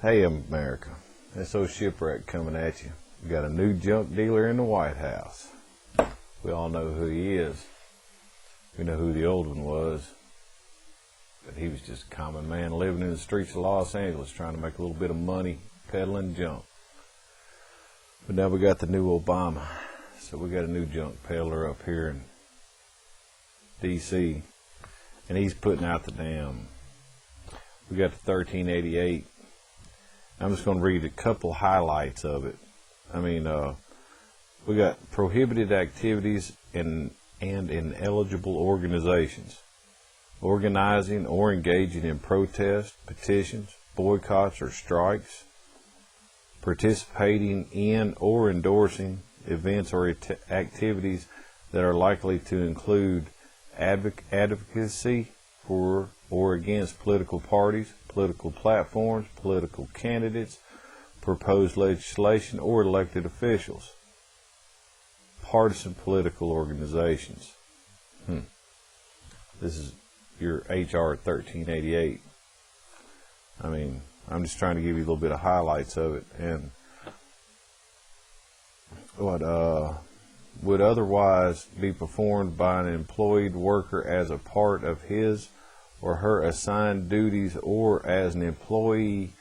Hey America, SO Shipwreck coming at you. We got a new junk dealer in the White House. We all know who he is. We know who the old one was. But he was just a common man living in the streets of Los Angeles trying to make a little bit of money peddling junk. But now we got the new Obama. So we got a new junk peddler up here in DC. And he's putting out the damn. We got the 1388. I'm just going to read a couple highlights of it. I mean, we got prohibited activities and ineligible organizations. Organizing or engaging in protests, petitions, boycotts, or strikes. Participating in or endorsing events or activities that are likely to include advocacy for or against political parties, political platforms, political candidates, proposed legislation, or elected officials. Partisan political organizations. This is your HR 1388. I mean, I'm just trying to give you a little bit of highlights of it. And what would otherwise be performed by an employed worker as a part of his or her assigned duties, or as an employee,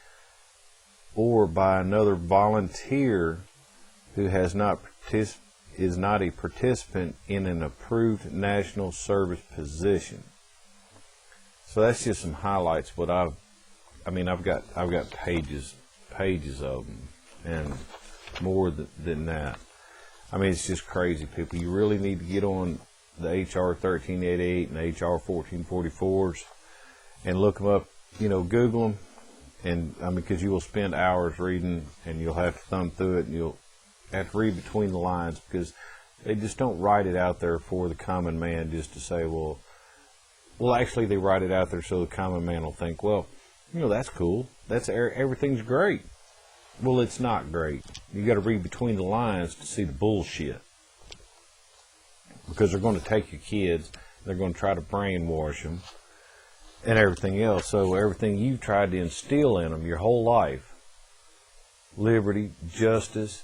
or by another volunteer who is not a participant in an approved national service position. So that's just some highlights. But I've got pages of them, and more than that. I mean, it's just crazy, people. You really need to get on the HR 1388 and HR 1444s and look them up, Google them. And I mean, because you will spend hours reading, and you'll have to thumb through it, and you'll have to read between the lines, because they just don't write it out there for the common man just to say, well, actually they write it out there so the common man will think, well, that's cool. Everything's great. Well, it's not great. You got to read between the lines to see the bullshit. Because they're going to take your kids, they're going to try to brainwash them, and everything else. So everything you tried to instill in them your whole life, liberty, justice,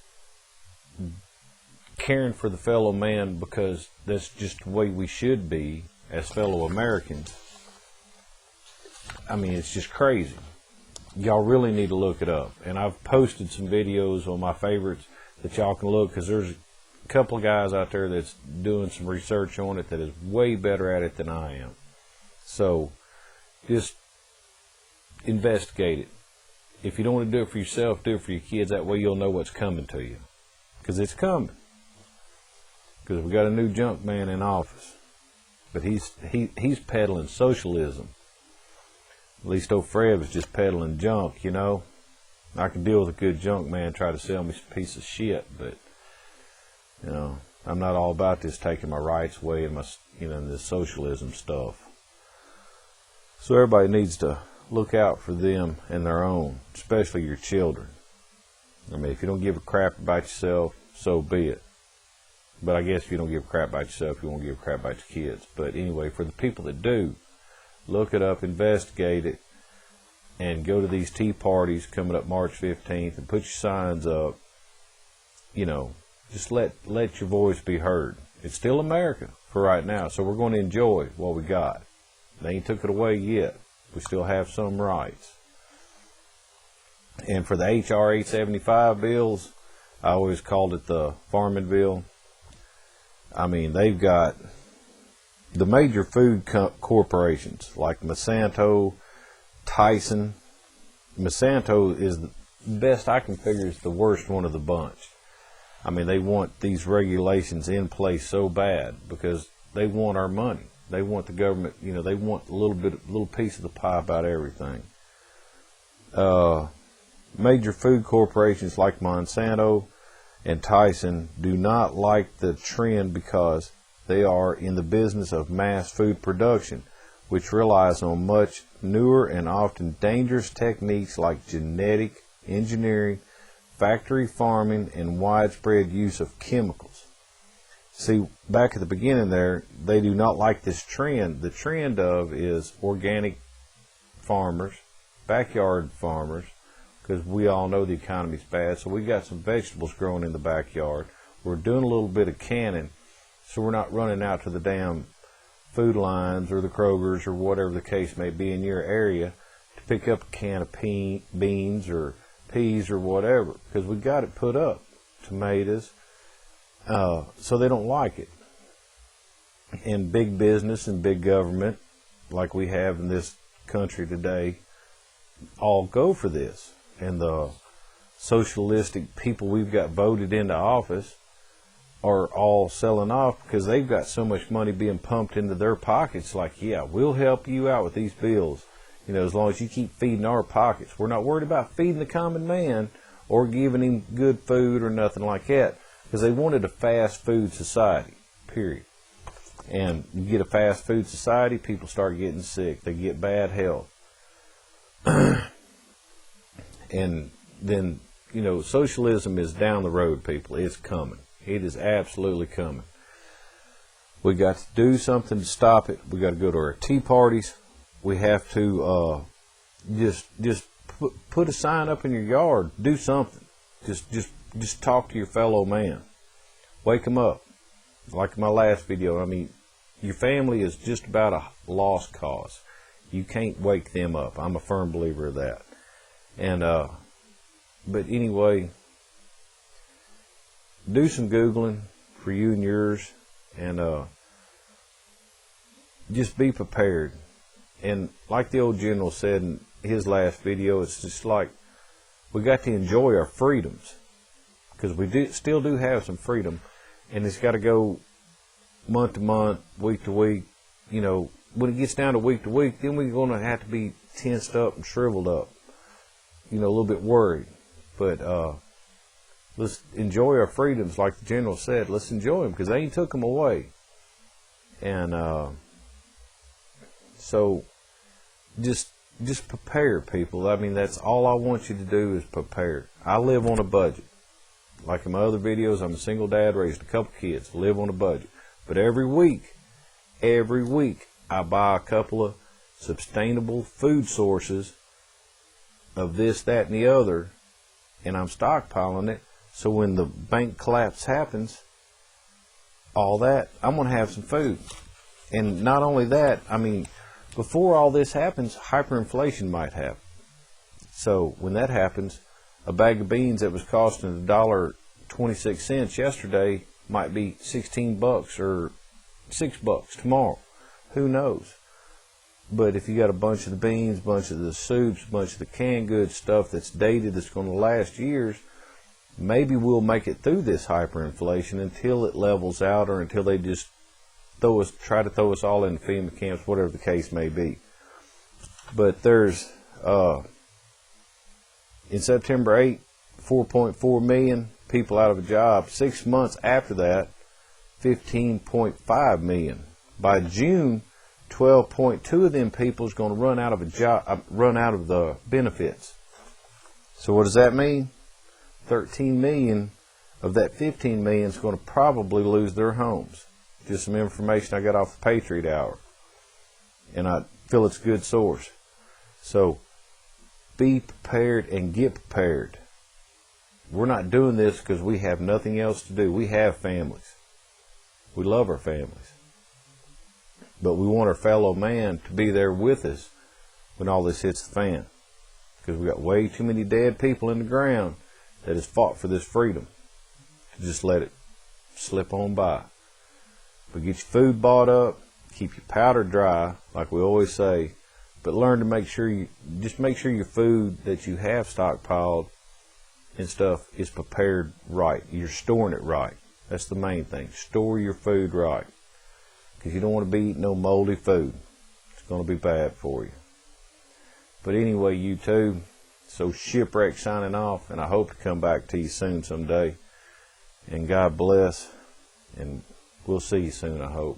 caring for the fellow man, because that's just the way we should be as fellow Americans. I mean, it's just crazy. Y'all really need to look it up. And I've posted some videos on my favorites that y'all can look, because there's a couple of guys out there that's doing some research on it that is way better at it than I am. So just investigate it. If you don't want to do it for yourself, do it for your kids. That way you'll know what's coming to you, because it's coming. Because we got a new junk man in office, but he's peddling socialism. At least old Fred was just peddling junk, I can deal with a good junk man try to sell me some piece of shit, but I'm not all about this taking my rights away and my this socialism stuff. So everybody needs to look out for them and their own, especially your children. I mean, if you don't give a crap about yourself, so be it. But I guess if you don't give a crap about yourself, you won't give a crap about your kids. But anyway, for the people that do, look it up, investigate it, and go to these tea parties coming up March 15th and put your signs up. Just let your voice be heard. It's still America for right now, so we're going to enjoy what we got. They ain't took it away yet. We still have some rights. And for the HR 875 bills, I always called it the farming bill. I mean, they've got the major food corporations like Monsanto, Tyson. Monsanto is the best I can figure is the worst one of the bunch. I mean, they want these regulations in place so bad because they want our money. They want the government, they want a little piece of the pie about everything. Major food corporations like Monsanto and Tyson do not like the trend because they are in the business of mass food production, which relies on much newer and often dangerous techniques like genetic engineering, factory farming, and widespread use of chemicals. See, back at the beginning there, they do not like this trend. The trend of is organic farmers, backyard farmers, because we all know the economy's bad. So we got some vegetables growing in the backyard. We're doing a little bit of canning, so we're not running out to the damn food lines or the Kroger's or whatever the case may be in your area to pick up a can of beans or peas or whatever, because we got it put up, tomatoes, so they don't like it. And big business and big government, like we have in this country today, all go for this. And the socialistic people we've got voted into office are all selling off because they've got so much money being pumped into their pockets. Like, yeah, we'll help you out with these bills, you know, as long as you keep feeding our pockets. We're not worried about feeding the common man or giving him good food or nothing like that, because they wanted a fast food society, period. And you get a fast food society, people start getting sick. They get bad health. And then, you know, socialism is down the road, people. It's coming. It is absolutely coming. We got to do something to stop it. We got to go to our tea parties. We have to just put a sign up in your yard. Do something. Just talk to your fellow man. Wake them up. Like in my last video, I mean, your family is just about a lost cause. You can't wake them up. I'm a firm believer of that. And but anyway, do some Googling for you and yours, and just be prepared. And like the old general said in his last video, it's just like we got to enjoy our freedoms, because we still do have some freedom, and it's got to go month to month, week to week. You know, when it gets down to week, then we're going to have to be tensed up and shriveled up, you know, a little bit worried. But let's enjoy our freedoms, like the general said. Let's enjoy them, because they ain't took them away. And so just prepare, people. I mean, that's all I want you to do is prepare. I live on a budget. Like in my other videos, I'm a single dad, raised a couple kids, live on a budget. But every week, I buy a couple of sustainable food sources of this, that, and the other, and I'm stockpiling it, so when the bank collapse happens, all that, I'm going to have some food. And not only that, I mean, before all this happens, hyperinflation might happen. So when that happens, a bag of beans that was costing $1.26 yesterday might be $16 or $6 tomorrow. Who knows? But if you got a bunch of the beans, a bunch of the soups, a bunch of the canned goods, stuff that's dated, that's going to last years, maybe we'll make it through this hyperinflation until it levels out, or until they just try to throw us all in FEMA camps, whatever the case may be. But there's in September 8, 4.4 million people out of a job. 6 months after that, 15.5 million. By June, 12.2 of them people is going to run out of a job, run out of the benefits. So what does that mean? 13 million of that 15 million is going to probably lose their homes. Just some information I got off the Patriot Hour, and I feel it's a good source. So be prepared and get prepared. We're not doing this because we have nothing else to do. We have families. We love our families. But we want our fellow man to be there with us when all this hits the fan. Because we got way too many dead people in the ground that has fought for this freedom to just let it slip on by. But get your food bought up, keep your powder dry, like we always say, but learn to make sure your food that you have stockpiled and stuff is prepared right. You're storing it right. That's the main thing. Store your food right, because you don't want to be eating no moldy food. It's going to be bad for you. But anyway, YouTube, so Shipwreck signing off, and I hope to come back to you soon someday. And God bless, and we'll see you soon, I hope.